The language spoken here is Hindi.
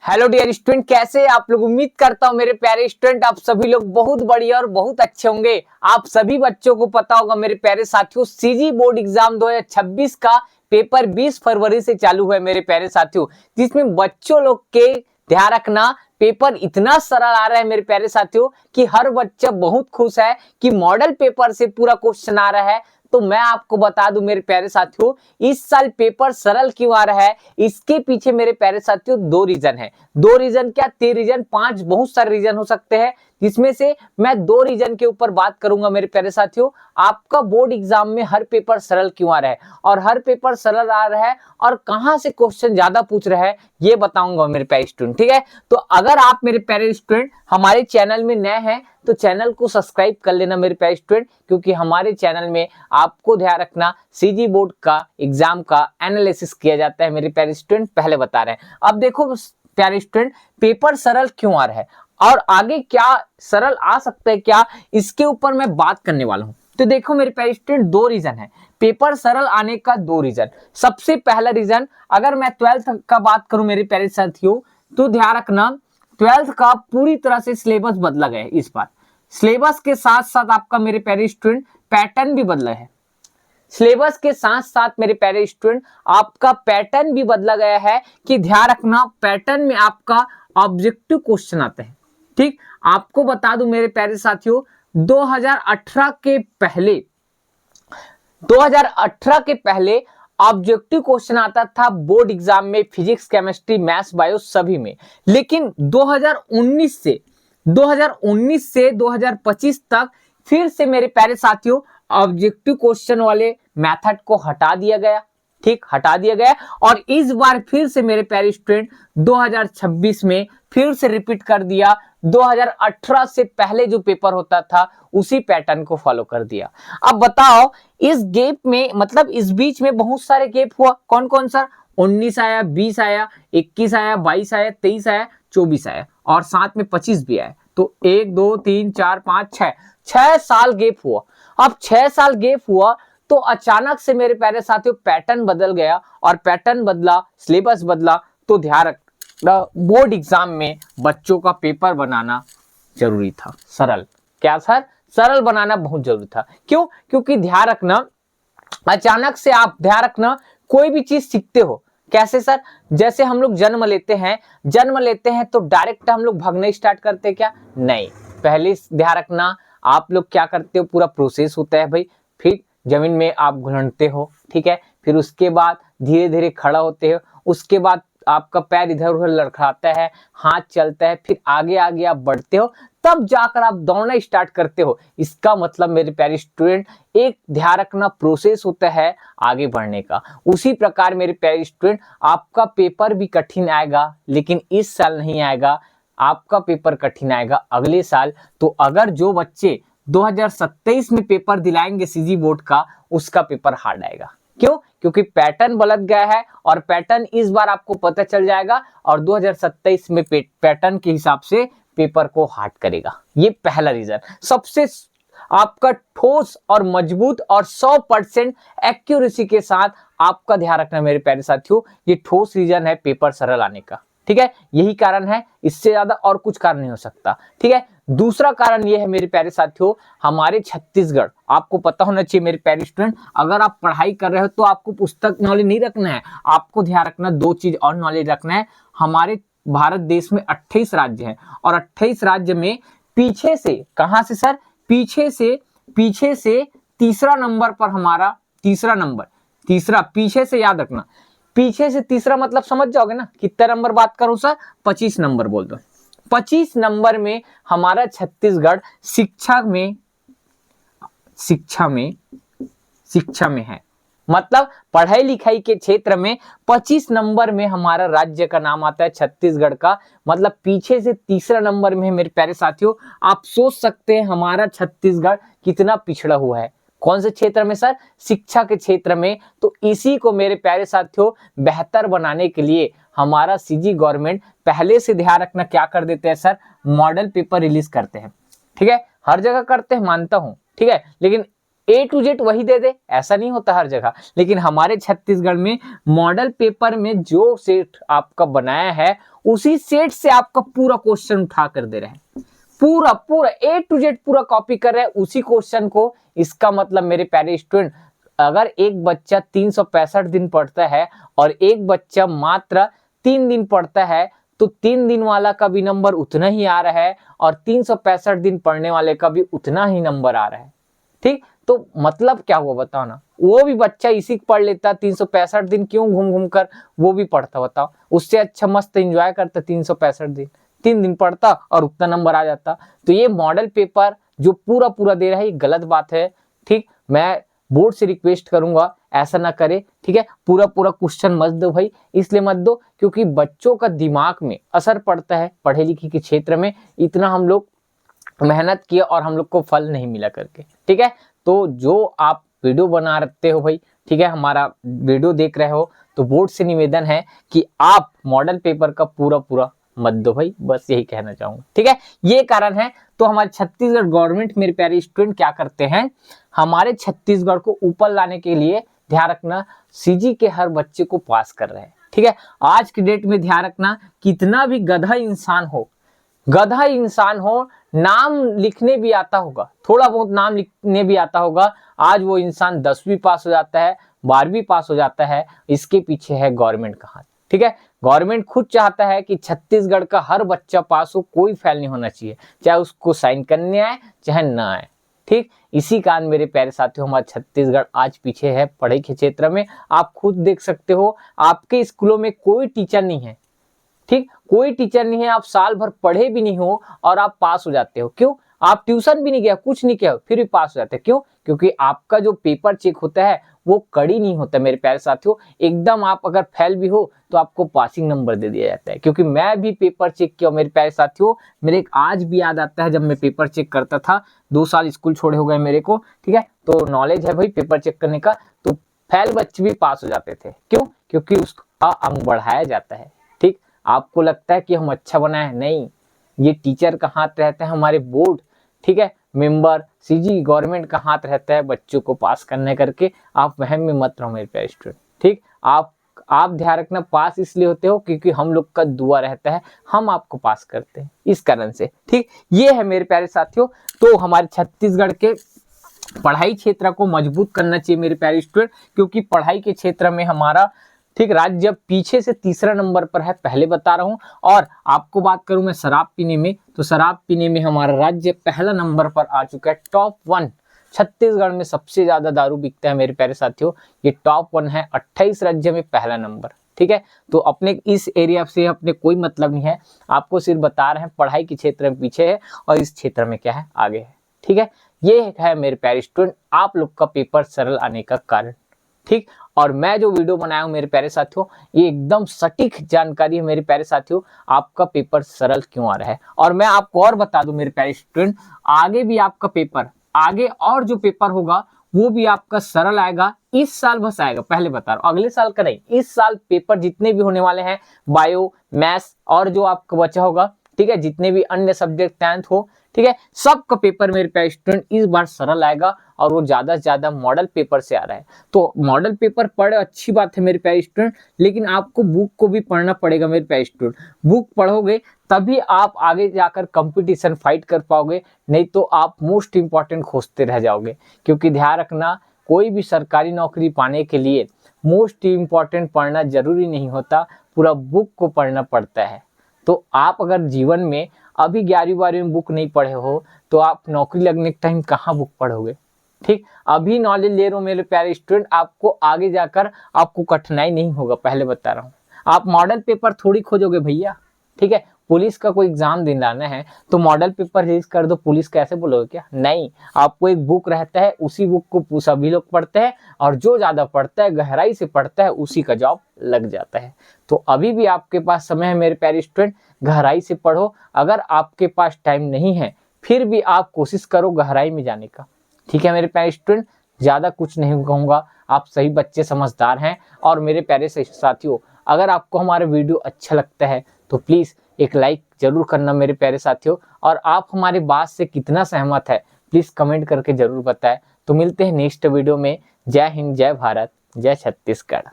हेलो डियर स्टूडेंट, कैसे आप लोग। उम्मीद करता हूँ मेरे प्यारे स्टूडेंट आप सभी लोग बहुत बढ़िया और बहुत अच्छे होंगे। आप सभी बच्चों को पता होगा मेरे प्यारे साथियों, सीजी बोर्ड एग्जाम 2026 का पेपर 20 फरवरी से चालू हुआ है मेरे प्यारे साथियों, जिसमें बच्चों लोग के ध्यान रखना पेपर इतना सरल आ रहा है मेरे प्यारे साथियों कि हर बच्चा बहुत खुश है कि मॉडल पेपर से पूरा क्वेश्चन आ रहा है। तो मैं आपको बता दूं मेरे प्यारे साथियों, इस साल पेपर सरल क्यों आ रहा है, इसके पीछे मेरे प्यारे साथियों दो रीजन है। दो रीजन क्या, 3 रीजन, 5, बहुत सारे रीजन हो सकते हैं, जिसमें से मैं 2 रीजन के ऊपर बात करूंगा मेरे प्यारे साथियों। आपका बोर्ड एग्जाम में हर पेपर सरल क्यों आ रहा है और हर पेपर सरल आ रहा है और कहां से क्वेश्चन ज्यादा पूछ रहा है ये बताऊंगा मेरे प्यारे स्टूडेंट। ठीक है, तो अगर आप मेरे प्यारे स्टूडेंट हमारे चैनल में नए हैं तो चैनल को सब्सक्राइब कर लेना मेरे प्यारे स्टूडेंट, क्योंकि हमारे चैनल में आपको ध्यान रखना सीजी बोर्ड का एग्जाम का एनालिसिस किया जाता है मेरे प्यारे स्टूडेंट, पहले बता रहे हैं। अब देखो प्यारे स्टूडेंट, पेपर सरल क्यों आ रहा है और आगे क्या सरल आ सकता है क्या, इसके ऊपर मैं बात करने वाला हूं। तो देखो मेरे प्यारे स्टूडेंट, दो रीजन है पेपर सरल आने का, दो रीजन। सबसे पहला रीजन, अगर मैं 12th का बात करूं मेरे प्यारे साथियों, तो ध्यान रखना 12th का पूरी तरह से सिलेबस बदला गया है इस बार। सिलेबस के साथ साथ आपका मेरे प्यारे स्टूडेंट पैटर्न भी बदला है। सिलेबस के साथ साथ मेरे प्यारे स्टूडेंट आपका पैटर्न भी बदला गया है कि ध्यान रखना पैटर्न में आपका ऑब्जेक्टिव क्वेश्चन आते हैं। ठीक, आपको बता दूं मेरे प्यारे साथियों, 2018 के पहले 2018 के पहले ऑब्जेक्टिव क्वेश्चन आता था बोर्ड एग्जाम में, फिजिक्स, केमिस्ट्री, मैथ्स, बायो सभी में। लेकिन 2019 से 2025 तक फिर से मेरे प्यारे साथियों ऑब्जेक्टिव क्वेश्चन वाले मेथड को हटा दिया गया। ठीक, हटा दिया गया और इस बार फिर से मेरे प्यारे स्टूडेंट 2026 में फिर से रिपीट कर दिया। 2018 से पहले जो पेपर होता था उसी पैटर्न को फॉलो कर दिया। अब बताओ, इस गैप में मतलब इस बीच में बहुत सारे गैप हुआ, कौन कौन सा, 19 आया, 20 आया, 21 आया, 22 आया, 23 आया, 24 आया और साथ में 25 भी आया। तो 1 2 3 4 5 6 साल गैप हुआ। अब 6 साल गैप हुआ तो अचानक से मेरे प्यारे साथियों पैटर्न बदल गया और पैटर्न बदला, सिलेबस बदला। तो ध्यान रखना बोर्ड एग्जाम में बच्चों का पेपर बनाना जरूरी था, सरल। क्या सर, सरल बनाना बहुत जरूरी था। क्यों? क्योंकि ध्यान रखना अचानक से आप ध्यान रखना कोई भी चीज सीखते हो कैसे सर, जैसे हम लोग जन्म लेते हैं तो डायरेक्ट हम लोग भागना स्टार्ट करते हैं क्या? नहीं, पहले ध्यान रखना आप लोग क्या करते हो, पूरा प्रोसेस होता है भाई। फिर जमीन में आप घुलनते हो, ठीक है, फिर उसके बाद धीरे धीरे खड़ा होते हो, उसके बाद आपका पैर इधर उधर लड़खड़ाता है, हाथ चलता है, फिर आगे आगे आप बढ़ते हो, तब जाकर आप दौड़ना स्टार्ट करते हो। इसका मतलब मेरे प्यारे स्टूडेंट एक ध्यान रखना प्रोसेस होता है आगे बढ़ने का। उसी प्रकार मेरे प्यारे स्टूडेंट आपका पेपर भी कठिन आएगा, लेकिन इस साल नहीं आएगा, आपका पेपर कठिन आएगा अगले साल। तो अगर जो बच्चे 2027 में पेपर दिलाएंगे सीजी बोर्ड का, उसका पेपर हार्ड आएगा। क्यों? क्योंकि पैटर्न बदल गया है और पैटर्न इस बार आपको पता चल जाएगा और 2027 में पैटर्न के हिसाब से पेपर को हार्ड करेगा। ये पहला रीजन, सबसे आपका ठोस और मजबूत और 100% एक्यूरेसी के साथ आपका ध्यान रखना मेरे प्यारे साथियों, ये ठोस रीजन है पेपर सरल आने का। ठीक है, यही कारण है, इससे ज्यादा और कुछ कारण नहीं हो सकता। ठीक है, दूसरा कारण यह है मेरे प्यारे साथियों, हमारे छत्तीसगढ़, आपको पता होना चाहिए मेरे प्यारे स्टूडेंट, अगर आप पढ़ाई कर रहे हो तो आपको पुस्तक नॉलेज नहीं रखना है, आपको ध्यान रखना दो चीज और नॉलेज रखना है। हमारे भारत देश में 28 राज्य हैं और 28 राज्य में पीछे से, कहां से सर, पीछे से तीसरा नंबर पर हमारा, तीसरा पीछे से, याद रखना पीछे से तीसरा मतलब समझ जाओगे ना, कितना नंबर बात करूं सर, 25 नंबर बोल दो। 25 नंबर में हमारा छत्तीसगढ़ शिक्षा में है, मतलब पढ़ाई लिखाई के क्षेत्र में 25 नंबर में हमारा राज्य का नाम आता है छत्तीसगढ़ का, मतलब पीछे से तीसरा नंबर में है मेरे प्यारे साथियों। आप सोच सकते हैं हमारा छत्तीसगढ़ कितना पिछड़ा हुआ है, कौन से क्षेत्र में सर, शिक्षा के क्षेत्र में। तो इसी को मेरे प्यारे साथियों बेहतर बनाने के लिए हमारा सीजी गवर्नमेंट पहले से ध्यान रखना क्या कर देते हैं सर, मॉडल पेपर रिलीज करते हैं। ठीक है, हर जगह करते हैं मानता हूं, ठीक है, लेकिन A to Z वही दे दे, ऐसा नहीं होता हर जगह। लेकिन हमारे छत्तीसगढ़ में मॉडल पेपर में जो सेट आपका बनाया है उसी सेट से आपका पूरा क्वेश्चन उठा कर दे रहे हैं, पूरा पूरा A to Z पूरा कॉपी कर रहे हैं उसी क्वेश्चन को। इसका मतलब मेरे प्यारे स्टूडेंट, अगर एक बच्चा 365 दिन पढ़ता है और एक बच्चा मात्र 3 दिन पढ़ता है, तो 3 दिन वाला का भी नंबर उतना ही आ रहा है और 365 दिन पढ़ने वाले का भी उतना ही नंबर आ रहा है। ठीक, तो मतलब क्या हुआ बताओ ना। वो भी बच्चा इसी पढ़ लेता 365 दिन, क्यों घूम घूम कर वो भी पढ़ता, बताओ। उससे अच्छा मस्त एंजॉय करता 365 दिन, 3 दिन पढ़ता और उतना नंबर आ जाता। तो ये मॉडल पेपर जो पूरा पूरा दे रहा है ये गलत बात है। ठीक, मैं बोर्ड से रिक्वेस्ट करूंगा ऐसा ना करे, ठीक है। पूरा पूरा क्वेश्चन मत दो भाई, इसलिए मत दो क्योंकि बच्चों का दिमाग में असर पड़ता है पढ़े लिखे के क्षेत्र में। इतना हम लोग मेहनत किया और हम लोग को फल नहीं मिला करके, ठीक है। तो जो आप वीडियो बना रहे हो भाई, ठीक है, हमारा वीडियो देख रहे हो, तो बोर्ड से निवेदन है कि आप मॉडल पेपर का पूरा पूरा मत दो भाई, बस यही कहना चाहूंगा, ठीक है। ये कारण है। तो हमारे छत्तीसगढ़ गवर्नमेंट मेरे प्यारे स्टूडेंट क्या करते हैं, हमारे छत्तीसगढ़ को ऊपर लाने के लिए ध्यान रखना सीजी के हर बच्चे को पास कर रहे हैं, ठीक है। आज की डेट में ध्यान रखना, कितना भी गधा इंसान हो, गधा इंसान हो, नाम लिखने भी आता होगा, थोड़ा बहुत नाम लिखने भी आता होगा, आज वो इंसान 10वीं पास हो जाता है, 12वीं पास हो जाता है। इसके पीछे है गवर्नमेंट का हाथ, ठीक है। गवर्नमेंट खुद चाहता है कि छत्तीसगढ़ का हर बच्चा पास हो, कोई फेल नहीं होना चाहिए, चाहे उसको साइन करने आए चाहे ना आए, ठीक। इसी कारण मेरे प्यारे साथियों, हमारा छत्तीसगढ़ आज पीछे है पढ़ाई के क्षेत्र में। आप खुद देख सकते हो, आपके स्कूलों में कोई टीचर नहीं है, ठीक, कोई टीचर नहीं है, आप साल भर पढ़े भी नहीं हो और आप पास हो जाते हो। क्यों? आप ट्यूशन भी नहीं गया, कुछ नहीं किया, फिर भी पास हो जाते हैं। क्यों? क्योंकि आपका जो पेपर चेक होता है वो कड़ी नहीं होता मेरे प्यारे साथियों। एकदम आप अगर फेल भी हो तो आपको पासिंग नंबर दे दिया जाता है। क्योंकि मैं भी पेपर चेक किया मेरे प्यारे साथियों, मेरे आज भी याद आता है जब मैं पेपर चेक करता था, 2 साल स्कूल छोड़े हो गए मेरे को, ठीक है। तो नॉलेज है भाई पेपर चेक करने का। तो फेल बच्चे भी पास हो जाते थे। क्यों? क्योंकि उसका अंक बढ़ाया जाता है, ठीक। आपको लगता है कि हम अच्छा बनाए, नहीं, ये टीचर का हाथ रहता है, हमारे बोर्ड, ठीक है, मेंबर सीजी गवर्नमेंट का हाथ रहता है बच्चों को पास करने करके। आप वहम में मत रहो मेरे प्यारे स्टूडेंट, ठीक। आप ध्यान रखना, पास इसलिए होते हो क्योंकि हम लोग का दुआ रहता है, हम आपको पास करते हैं इस कारण से, ठीक। ये है मेरे प्यारे साथियों। तो हमारे छत्तीसगढ़ के पढ़ाई क्षेत्र को मजबूत करना चाहिए मेरे प्यारे स्टूडेंट, क्योंकि पढ़ाई के क्षेत्र में हमारा, ठीक, राज्य पीछे से तीसरा नंबर पर है, पहले बता रहा हूं। और आपको बात करूं मैं शराब पीने में, तो शराब पीने में हमारा राज्य पहला नंबर पर आ चुका है, टॉप 1। छत्तीसगढ़ में सबसे ज्यादा दारू बिकता है मेरे प्यारे साथियों, ये टॉप 1 है, 28 राज्य में पहला नंबर, ठीक है। तो अपने इस एरिया से अपने कोई मतलब नहीं है, आपको सिर्फ बता रहे हैं पढ़ाई के क्षेत्र में पीछे है और इस क्षेत्र में क्या है, आगे है, ठीक है। ये है मेरे प्यारे स्टूडेंट आप लोग का पेपर सरल आने का कारण, ठीक। और मैं जो वीडियो बनाया हूं मेरे प्यारे साथियों, ये एकदम सटीक जानकारी है मेरे प्यारे साथियों, आपका पेपर सरल क्यों आ रहा है। और मैं आपको और बता दूं मेरे प्यारे स्टूडेंट, आगे भी आपका पेपर, आगे और जो पेपर होगा वो भी आपका सरल आएगा। इस साल बस आएगा, पहले बता रहा हूं, अगले साल का नहीं। इस साल पेपर जितने भी होने वाले हैं, बायो, मैथ्स और जो आपका बचा होगा, ठीक है, जितने भी अन्य सब्जेक्ट 10th हो, ठीक है, सबका पेपर मेरे प्यारे स्टूडेंट इस बार सरल आएगा और वो ज्यादा से ज्यादा मॉडल पेपर से आ रहा है। तो मॉडल पेपर पढ़े अच्छी बात है मेरे प्यारे स्टूडेंट, लेकिन आपको बुक को भी पढ़ना पड़ेगा मेरे प्यारे स्टूडेंट। बुक पढ़ोगे तभी आप आगे जाकर कंपटीशन फाइट कर पाओगे, नहीं तो आप मोस्ट इंपॉर्टेंट खोजते रह जाओगे। क्योंकि ध्यान रखना, कोई भी सरकारी नौकरी पाने के लिए मोस्ट इंपॉर्टेंट पढ़ना जरूरी नहीं होता, पूरा बुक को पढ़ना पड़ता है। तो आप अगर जीवन में अभी 11वीं-12वीं में बुक नहीं पढ़े हो तो आप नौकरी लगने के टाइम कहाँ बुक पढ़ोगे, ठीक। अभी नॉलेज ले रहे हो मेरे प्यारे स्टूडेंट, आपको आगे जाकर आपको कठिनाई नहीं होगा, पहले बता रहा हूँ। आप मॉडल पेपर थोड़ी खोजोगे भैया, ठीक है। पुलिस का कोई एग्जाम दिलाना है तो मॉडल पेपर रिलीज कर दो, पुलिस कैसे बोलोगे क्या, नहीं। आपको एक बुक रहता है, उसी बुक को सभी लोग पढ़ते हैं और जो ज्यादा पढ़ता है, गहराई से पढ़ता है, उसी का जॉब लग जाता है। तो अभी भी आपके पास समय है मेरे प्यारे स्टूडेंट, गहराई से पढ़ो। अगर आपके पास टाइम नहीं है फिर भी आप कोशिश करो गहराई में जाने का, ठीक है मेरे प्यारे स्टूडेंट। ज्यादा कुछ नहीं कहूंगा, आप सही बच्चे समझदार हैं। और मेरे प्यारे साथियों, अगर आपको हमारा वीडियो अच्छा लगता है तो प्लीज एक लाइक जरूर करना मेरे प्यारे साथियों। और आप हमारी बात से कितना सहमत है प्लीज कमेंट करके जरूर बताएं, तो मिलते हैं नेक्स्ट वीडियो में। जय हिंद, जय भारत, जय छत्तीसगढ़।